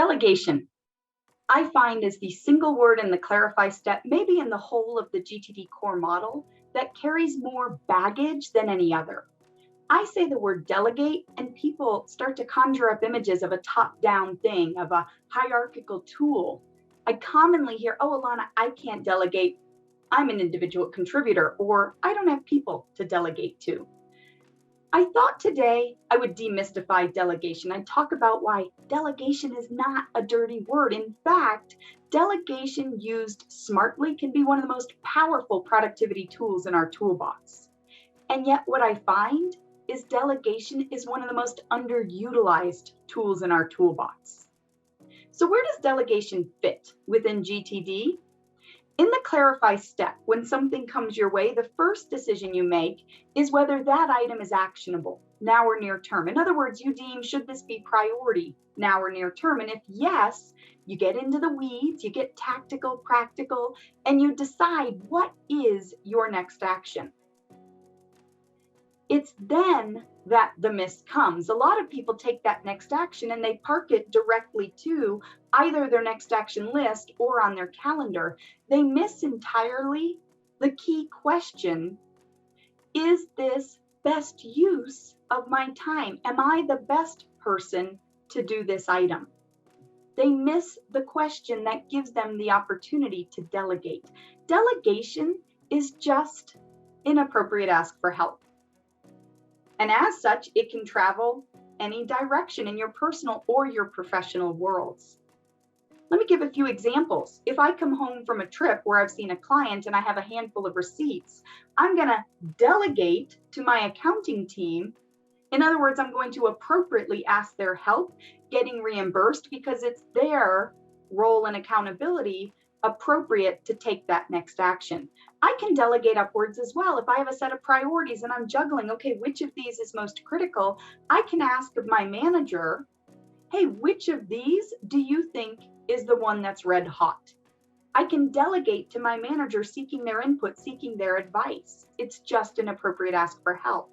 Delegation, I find, is the single word in the clarify step, maybe in the whole of the GTD core model, that carries more baggage than any other. I say the word delegate and people start to conjure up images of a top-down thing, of a hierarchical tool. I commonly hear, oh, Alana, I can't delegate. I'm an individual contributor, or I don't have people to delegate to. I thought today I would demystify delegation. I'd talk about why delegation is not a dirty word. In fact, delegation used smartly can be one of the most powerful productivity tools in our toolbox. And yet what I find is delegation is one of the most underutilized tools in our toolbox. So where does delegation fit within GTD? In the clarify step, when something comes your way, the first decision you make is whether that item is actionable, now or near term. In other words, you deem, should this be priority, now or near term? And if yes, you get into the weeds, you get tactical, practical, and you decide what is your next action. It's then that the mist comes. A lot of people take that next action and they park it directly to either their next action list or on their calendar. They miss entirely the key question: is this best use of my time? Am I the best person to do this item? They miss the question that gives them the opportunity to delegate. Delegation is just an appropriate ask for help. And as such, it can travel any direction in your personal or your professional worlds. Let me give a few examples. If I come home from a trip where I've seen a client and I have a handful of receipts, I'm going to delegate to my accounting team. In other words, I'm going to appropriately ask their help getting reimbursed because it's their role and accountability appropriate to take that next action. I can delegate upwards as well. If I have a set of priorities and I'm juggling, okay, which of these is most critical? I can ask of my manager, hey, which of these do you think is the one that's red hot? I can delegate to my manager, seeking their input, seeking their advice. It's just an appropriate ask for help.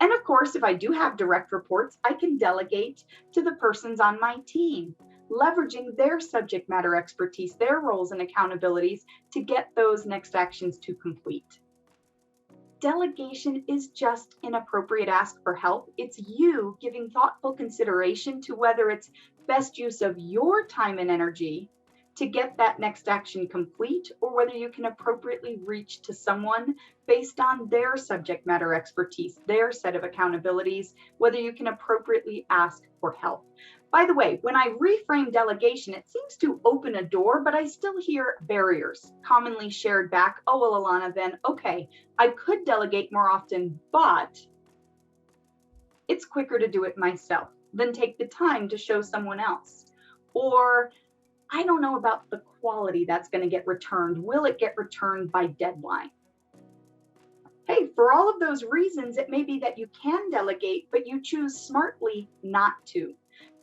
And of course, if I do have direct reports, I can delegate to the persons on my team, leveraging their subject matter expertise, their roles and accountabilities to get those next actions to complete. Delegation is just an appropriate ask for help. It's you giving thoughtful consideration to whether it's best use of your time and energy to get that next action complete, or whether you can appropriately reach to someone based on their subject matter expertise, their set of accountabilities, whether you can appropriately ask for help. By the way, when I reframe delegation, it seems to open a door, but I still hear barriers commonly shared back. Oh, well, Alana, then, okay, I could delegate more often, but it's quicker to do it myself than take the time to show someone else. Or I don't know about the quality that's going to get returned. Will it get returned by deadline? Hey, for all of those reasons, it may be that you can delegate, but you choose smartly not to.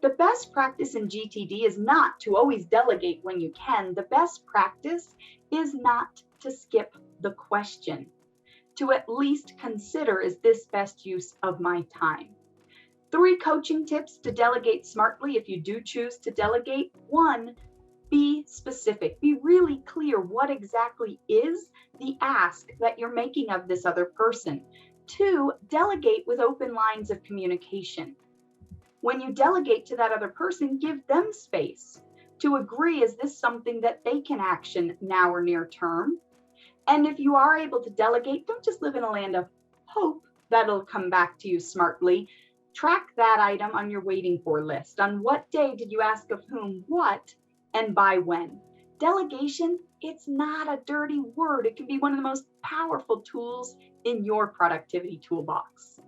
The best practice in GTD is not to always delegate when you can. The best practice is not to skip the question, to at least consider, is this best use of my time? 3 coaching tips to delegate smartly if you do choose to delegate. 1, be specific. Be really clear what exactly is the ask that you're making of this other person. 2, delegate with open lines of communication. When you delegate to that other person, give them space to agree, is this something that they can action now or near term? And if you are able to delegate, don't just live in a land of hope that it'll come back to you smartly. Track that item on your waiting for list. On what day did you ask of whom, what, and by when? Delegation, it's not a dirty word. It can be one of the most powerful tools in your productivity toolbox.